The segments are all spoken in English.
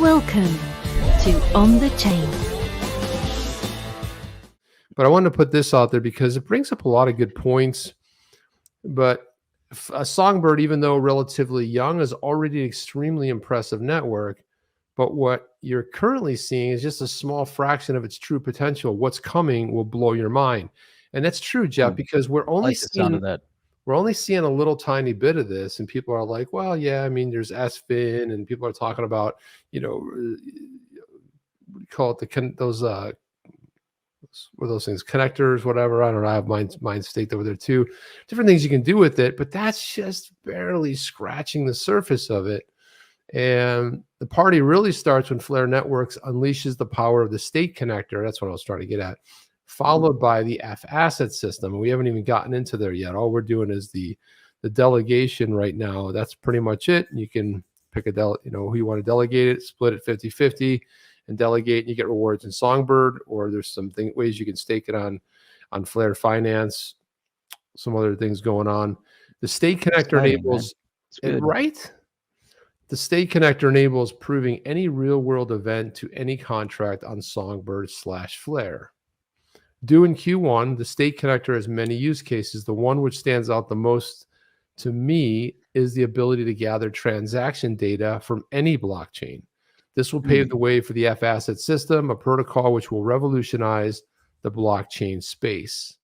Welcome to On the Chain. But I wanted to put this out there because it brings up a lot of good points. But a Songbird, even though relatively young, is already an extremely impressive network. But what you're currently seeing is just a small fraction of its true potential. What's coming will blow your mind. And that's true, Jeff, because we're only seeing a little tiny bit of this, and people are like, well, yeah, I mean, there's SFIN, and people are talking about, what do you call it, those what are those things, connectors, whatever. I don't know. I have mine staked over there too. Different things you can do with it, but that's just barely scratching the surface of it. And the party really starts when Flare Networks unleashes the power of the state connector. That's what I was trying to get at. Followed by the F asset system. And we haven't even gotten into there yet. All we're doing is the delegation right now. That's pretty much it. You can pick who you want to delegate it, split it 50-50 and delegate, and you get rewards in Songbird, or there's some ways you can stake it on Flare Finance, some other things going on. The state connector enables it, right? The state connector enables proving any real world event to any contract on Songbird/Flare. Due in Q1, the state connector has many use cases. The one which stands out the most to me is the ability to gather transaction data from any blockchain. This will pave the way for the F asset system, a protocol which will revolutionize the blockchain space.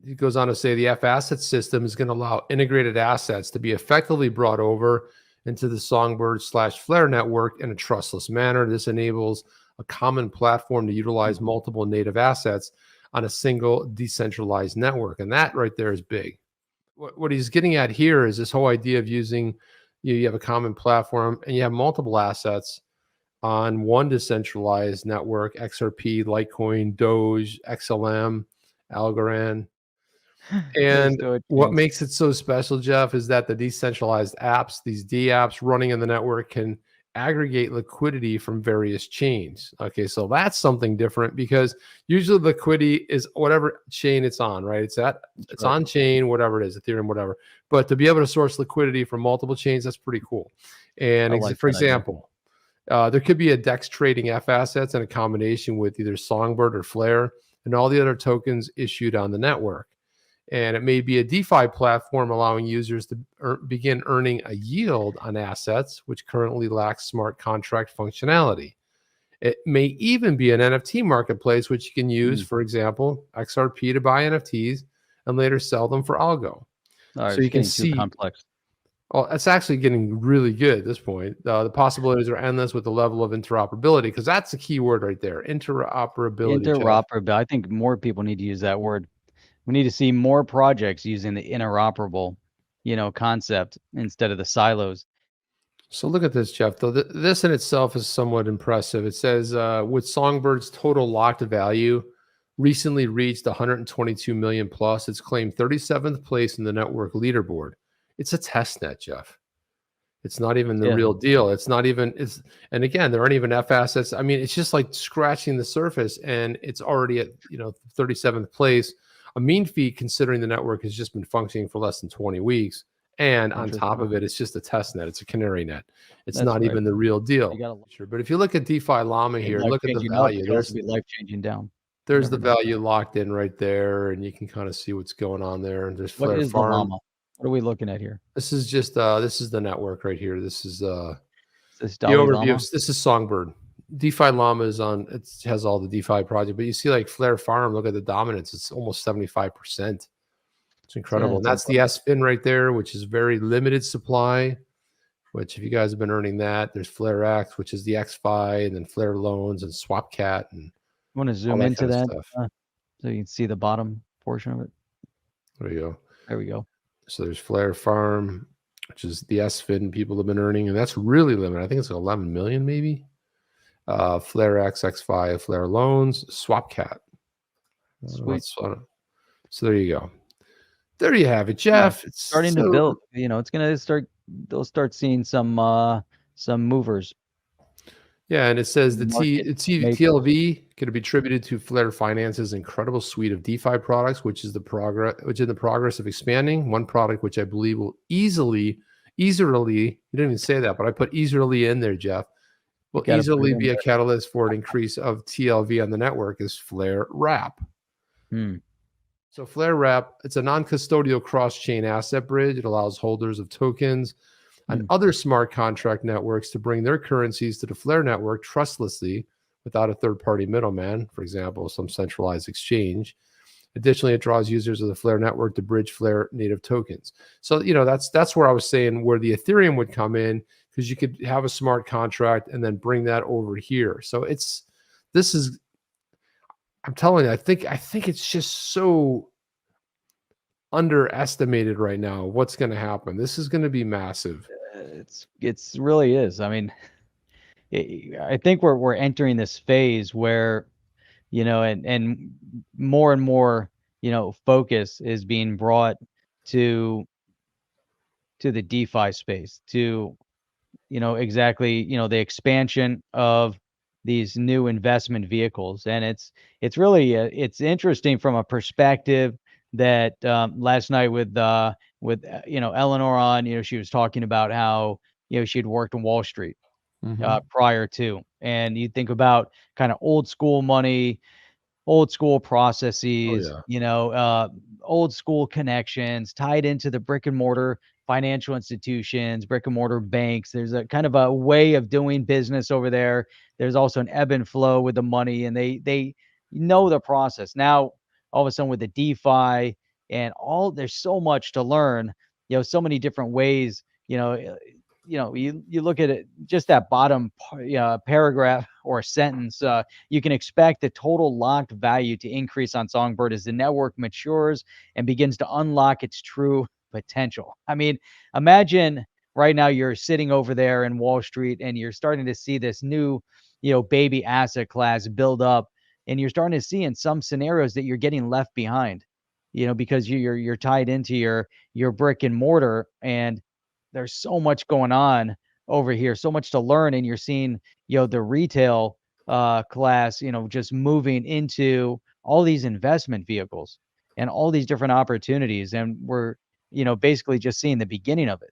It goes on to say the F asset system is going to allow integrated assets to be effectively brought over into the Songbird/Flare network in a trustless manner. This enables a common platform to utilize multiple native assets on a single decentralized network. And that right there is big. What he's getting at here is this whole idea of using, you have a common platform and you have multiple assets on one decentralized network, XRP, Litecoin, Doge, XLM, Algorand. And what makes it so special, Jeff, is that the decentralized apps, these D apps running in the network, can aggregate liquidity from various chains. Okay, so that's something different because usually liquidity is whatever chain it's on, right? It's on chain, whatever it is, Ethereum, whatever. But to be able to source liquidity from multiple chains, that's pretty cool. And for example, there could be a DEX trading F assets in a combination with either Songbird or Flare and all the other tokens issued on the network. And it may be a DeFi platform allowing users to begin earning a yield on assets, which currently lacks smart contract functionality. It may even be an NFT marketplace, which you can use, for example, XRP to buy NFTs and later sell them for algo. So you can see complex. Oh, it's actually getting really good at this point. The possibilities are endless with the level of interoperability, because that's the key word right there, interoperability. Interoperability. I think more people need to use that word. We need to see more projects using the interoperable, concept instead of the silos. So look at this, Jeff. Though this in itself is somewhat impressive. It says with Songbird's total locked value recently reached 122 million plus, it's claimed 37th place in the network leaderboard. It's a test net, Jeff. It's not even the real deal. It's not even, and again, there aren't even F assets. I mean, it's just like scratching the surface, and it's already at 37th place. A mean feat considering the network has just been functioning for less than 20 weeks. And on top of it, it's just a test net. It's a canary net. It's not even the real deal. But if you look at DeFi Llama here, look at the value. There's life-changing down. There's the value locked in right there, and you can kind of see what's going on there. And there's Flare Farm. The Llama? What are we looking at here? This is just this is the network right here. This is the overview. This is Songbird. DeFi Llama is on. It has all the DeFi project, but you see like Flare Farm. Look at the dominance. It's almost 75%. It's incredible. And that's the SFIN right there, which is very limited supply. Which, if you guys have been earning that, there's FlareX, which is the XFi, and then Flare Loans and SwapCat. And you want to zoom into that so you can see the bottom portion of it. There you go. There we go. So there's Flare Farm, which is the SFIN people have been earning, and that's really limited. I think it's 11 million maybe. FlareX, XFi, Flare Loans, SwapCat. Sweet. So there you go. There you have it, Jeff. It's starting to build. It's going to start. They'll start seeing some movers. Yeah, and it says the TLV could be attributed to Flare Finance's incredible suite of DeFi products, which is in the progress of expanding. One product which I believe will easily, you didn't even say that, but I put easily in there, Jeff, will gotta put it easily in be a there. catalyst for an increase of TLV on the network is FlareWrap. Hmm. So FlareWrap, it's a non-custodial cross-chain asset bridge. It allows holders of tokens and other smart contract networks to bring their currencies to the Flare network trustlessly without a third-party middleman, for example, some centralized exchange. Additionally, it draws users of the Flare network to bridge Flare native tokens. So, that's where I was saying where the Ethereum would come in, because you could have a smart contract and then bring that over here. So I'm telling you, I think it's just so underestimated right now what's going to happen. This is going to be massive. It's really is. I mean, I think we're entering this phase where, and more, focus is being brought to the DeFi space, to, exactly, the expansion of these new investment vehicles. And it's really it's interesting from a perspective that last night with Eleanor on, she was talking about how, she'd worked in Wall Street prior to, and you think about kind of old school money, old school Oh processes, yeah. old school connections tied into the brick and mortar financial institutions, brick and mortar banks. There's a kind of a way of doing business over there. There's also an ebb and flow with the money, and they know the process. Now, all of a sudden with the DeFi and all, there's so much to learn. So many different ways. You look at it, just that bottom paragraph or sentence. You can expect the total locked value to increase on Songbird as the network matures and begins to unlock its true potential. I mean, imagine right now you're sitting over there in Wall Street and you're starting to see this new, baby asset class build up, and you're starting to see in some scenarios that you're getting left behind, because you're tied into your brick and mortar, and there's so much going on over here, so much to learn, and you're seeing, the retail class, just moving into all these investment vehicles and all these different opportunities, and we're, basically just seeing the beginning of it.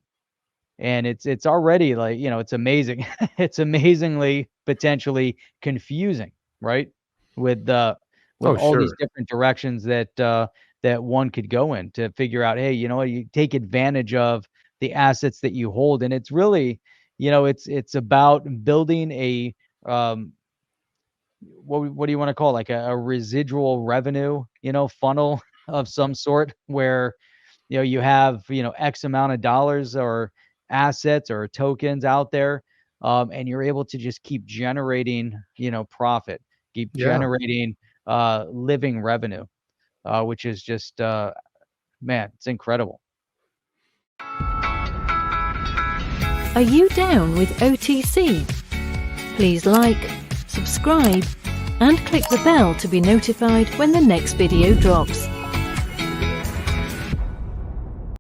And it's already like, it's amazing. It's amazingly potentially confusing, right? With Oh all these sure. different directions that one could go in to figure out, hey, you take advantage of the assets that you hold. And it's really, it's about building a what do you want to call it? Like a residual revenue, funnel of some sort, where you have, X amount of dollars or assets or tokens out there, and you're able to just keep generating, profit, keep Yeah. generating living revenue, which is just man, it's incredible. Are you down with OTC? Please like, subscribe, and click the bell to be notified when the next video drops.